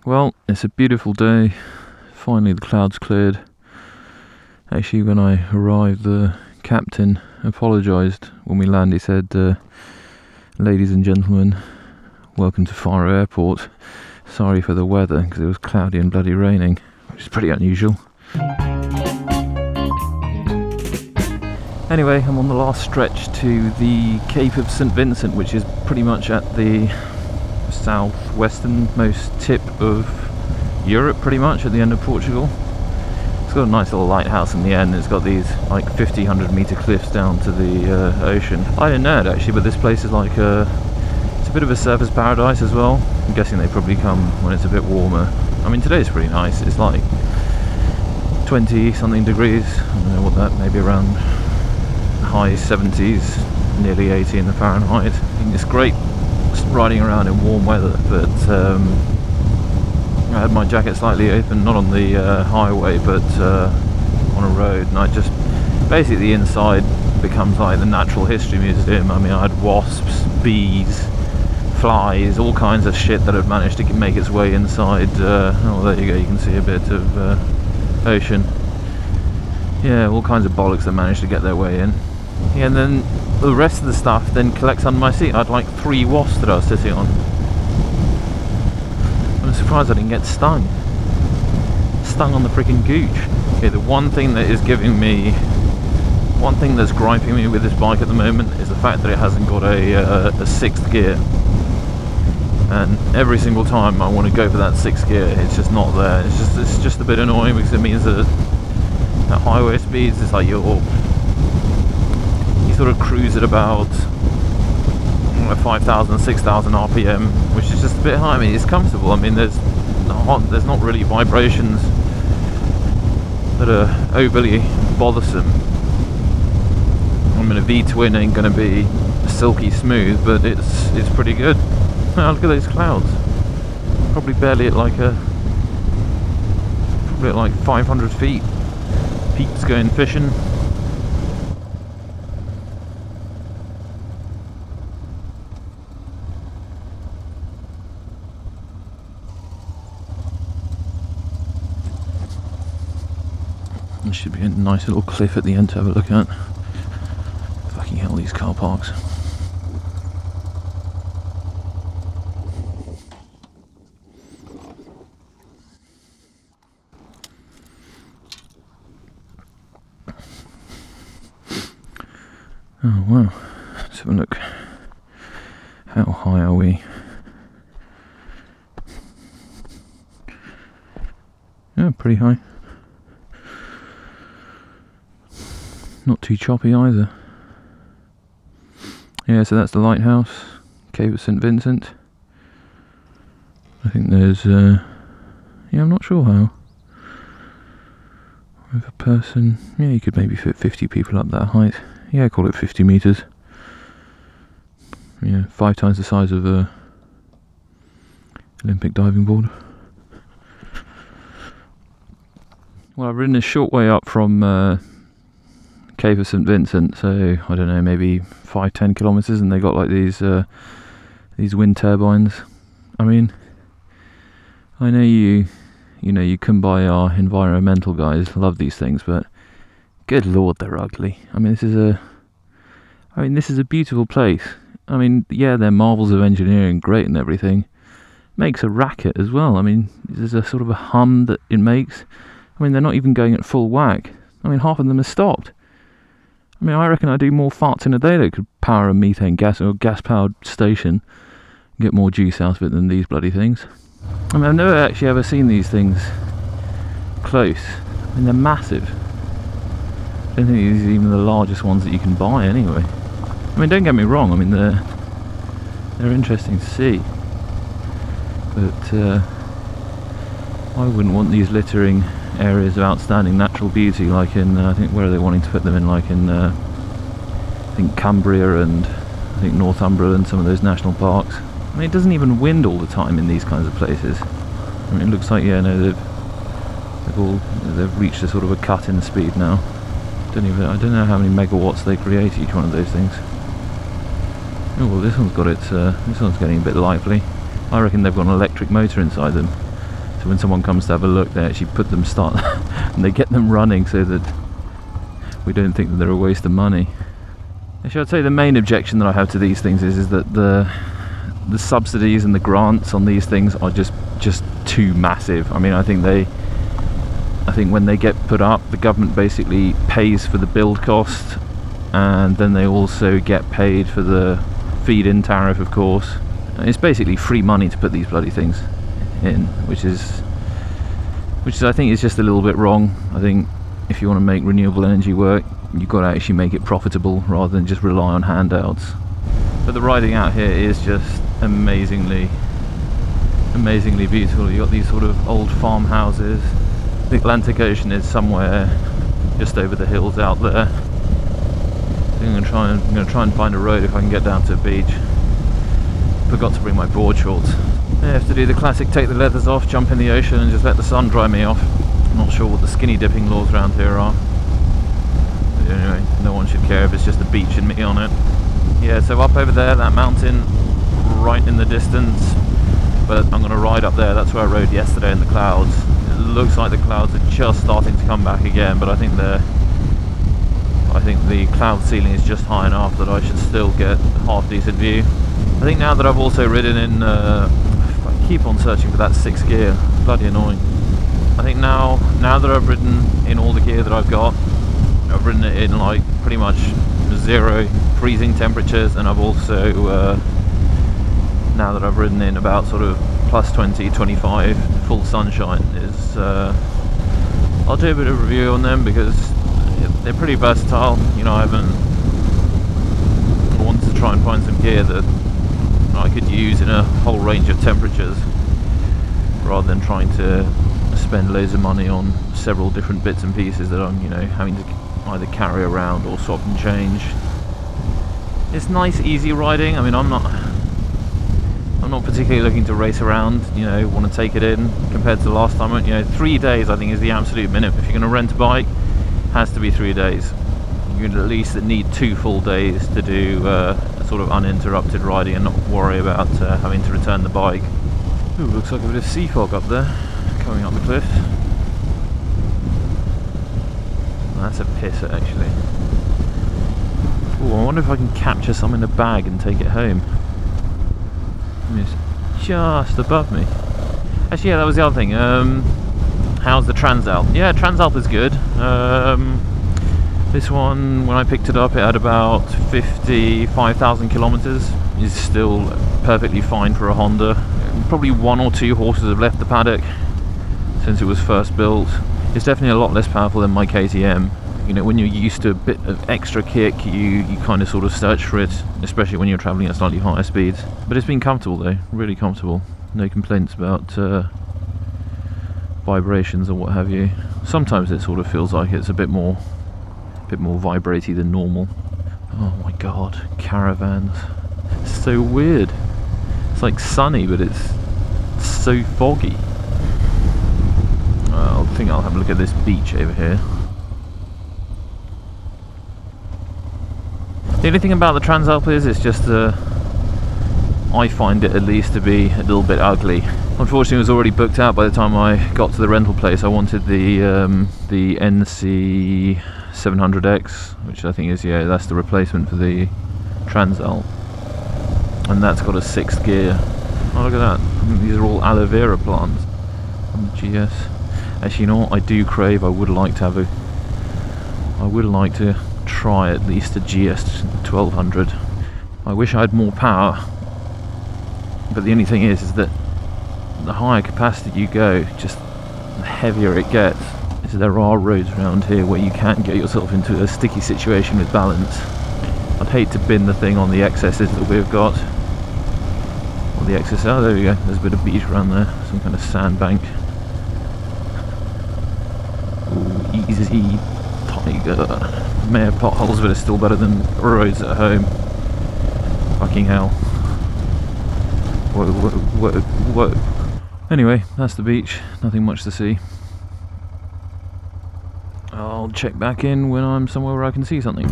Well, it's a beautiful day. Finally the clouds cleared. Actually, when I arrived, the captain apologised when we landed. He said, ladies and gentlemen, welcome to Faro Airport. Sorry for the weather, because it was cloudy and bloody raining, which is pretty unusual. Anyway, I'm on the last stretch to the Cape of St Vincent, which is pretty much at the southwesternmost tip of Europe, pretty much at the end of Portugal. It's got a nice little lighthouse in the end. It's got these like 100 meter cliffs down to the ocean. I didn't know it actually, but this place is like it's a bit of a surfers paradise as well. I'm guessing they probably come when it's a bit warmer. I mean, today's pretty nice. It's like 20 something degrees. I don't know what that, maybe around high 70s, nearly 80 in the Fahrenheit. I think it's great riding around in warm weather, but I had my jacket slightly open, not on the highway, but on a road, and I just basically, the inside becomes like the Natural History Museum. I mean, I had wasps, bees, flies, all kinds of shit that had managed to make its way inside. Oh, there you go, you can see a bit of ocean. Yeah, all kinds of bollocks that managed to get their way in. Yeah, and then the rest of the stuff then collects under my seat. I had like 3 wasps that I was sitting on. I'm surprised I didn't get stung. Stung on the freaking gooch. Okay, the one thing that is giving me, one thing that's griping me with this bike at the moment is the fact that it hasn't got a 6th gear. And every single time I want to go for that 6th gear, it's just not there. It's just a bit annoying, because it means that at highway speeds, it's like you sort of cruise at about 5,000, 6,000 RPM, which is just a bit high. I mean, it's comfortable. I mean, there's not really vibrations that are overly bothersome. I mean, a V-twin ain't going to be silky smooth, but it's pretty good. Oh, look at those clouds. Probably barely at like 500 feet. Pete's going fishing. There should be a nice little cliff at the end to have a look at. Fucking hell, these car parks. Oh wow, let's have a look. How high are we? Yeah, pretty high. Not too choppy either. Yeah, so that's the lighthouse, Cape of St Vincent. I think there's, yeah, I'm not sure how. With a person, yeah, you could maybe fit 50 people up that height. Yeah, call it 50 meters. Yeah, 5 times the size of a Olympic diving board. Well, I've ridden a short way up from Cape of St Vincent, so I don't know, maybe 5-10 kilometers, and they got like these wind turbines. I mean, I know you Kumbaya, our environmental guys, love these things, but good lord, they're ugly. I mean, this is a beautiful place. I mean, yeah, they're marvels of engineering, great and everything. Makes a racket as well. I mean, there's a sort of a hum that it makes. I mean, they're not even going at full whack. I mean, half of them are stopped. I mean, I reckon I do more farts in a day that could power a methane gas or gas-powered station, get more juice out of it than these bloody things. I mean, I've never actually ever seen these things close. I mean, they're massive. I don't think these are even the largest ones that you can buy anyway. I mean, don't get me wrong, I mean, they're interesting to see. But I wouldn't want these littering areas of outstanding natural beauty, like in, I think, where are they wanting to put them in, like in, I think Cumbria and I think Northumberland, some of those national parks. I mean, it doesn't even wind all the time in these kinds of places. I mean, it looks like, yeah, no, they've reached a sort of a cut in speed now. I don't know how many megawatts they create each one of those things. Oh well, this one's got its, this one's getting a bit lively. I reckon they've got an electric motor inside them. So when someone comes to have a look, they actually put them and they get them running so that we don't think that they're a waste of money. Actually, I'd say the main objection that I have to these things is that the subsidies and the grants on these things are just too massive. I mean, I think when they get put up, the government basically pays for the build cost, and then they also get paid for the feed-in tariff, of course. It's basically free money to put these bloody things in, which is I think is just a little bit wrong. I think if you want to make renewable energy work, you've got to actually make it profitable rather than just rely on handouts. But the riding out here is just amazingly beautiful. You've got these sort of old farmhouses. The Atlantic Ocean is somewhere just over the hills out there. I'm going to try and find a road if I can get down to a beach. Forgot to bring my board shorts. I have to do the classic take the leathers off, jump in the ocean and just let the sun dry me off. I'm not sure what the skinny dipping laws around here are. But anyway, no one should care if it's just a beach and me on it. Yeah, so up over there, that mountain right in the distance, but I'm going to ride up there. That's where I rode yesterday in the clouds. It looks like the clouds are just starting to come back again, but I think the cloud ceiling is just high enough that I should still get a half decent view. I think now that I've also ridden in, I keep on searching for that 6th gear, bloody annoying. I think now that I've ridden in all the gear that I've got, I've ridden it in like pretty much 0 freezing temperatures, and I've also, now that I've ridden in about sort of plus 20, 25 full sunshine, I'll do a bit of a review on them because they're pretty versatile. You know, I wanted to try and find some gear that I could use in a whole range of temperatures rather than trying to spend loads of money on several different bits and pieces that I'm, you know, having to either carry around or swap and change. It's nice, easy riding. I mean, I'm not particularly looking to race around, you know, want to take it in compared to the last time. You know, 3 days I think is the absolute minimum. If you're going to rent a bike, it has to be 3 days. You at least need 2 full days to do sort of uninterrupted riding and not worry about having to return the bike. Ooh, looks like a bit of sea fog up there, coming up the cliff. That's a pisser, actually. Ooh, I wonder if I can capture some in a bag and take it home. It's just above me. Actually, yeah, that was the other thing. How's the Transalp? Yeah, Transalp is good. This one, when I picked it up, it had about 55,000 kilometers. It's still perfectly fine for a Honda. Probably 1 or 2 horses have left the paddock since it was first built. It's definitely a lot less powerful than my KTM. You know, when you're used to a bit of extra kick, you kind of sort of search for it, especially when you're traveling at slightly higher speeds. But it's been comfortable though, really comfortable. No complaints about vibrations or what have you. Sometimes it sort of feels like it's a bit more vibraty than normal. Oh my god, caravans. It's so weird. It's like sunny, but it's so foggy. I think I'll have a look at this beach over here. The only thing about the Transalp is it's just I find it at least to be a little bit ugly. Unfortunately, it was already booked out by the time I got to the rental place. I wanted the NC 700X, which I think is, yeah, that's the replacement for the Transalp, and that's got a 6th gear. Oh, look at that! These are all aloe vera plants on the GS. Actually, you know what? I do crave. I would like to try at least a GS 1200. I wish I had more power, but the only thing is that the higher capacity you go, just the heavier it gets. So there are roads around here where you can get yourself into a sticky situation with balance. I'd hate to bin the thing on the excesses that we've got. Or the excess. Oh, there we go. There's a bit of beach around there. Some kind of sandbank. Ooh, easy tiger. May have potholes, but it's still better than roads at home. Fucking hell. Whoa, whoa, whoa, whoa. Anyway, that's the beach. Nothing much to see. I'll check back in when I'm somewhere where I can see something.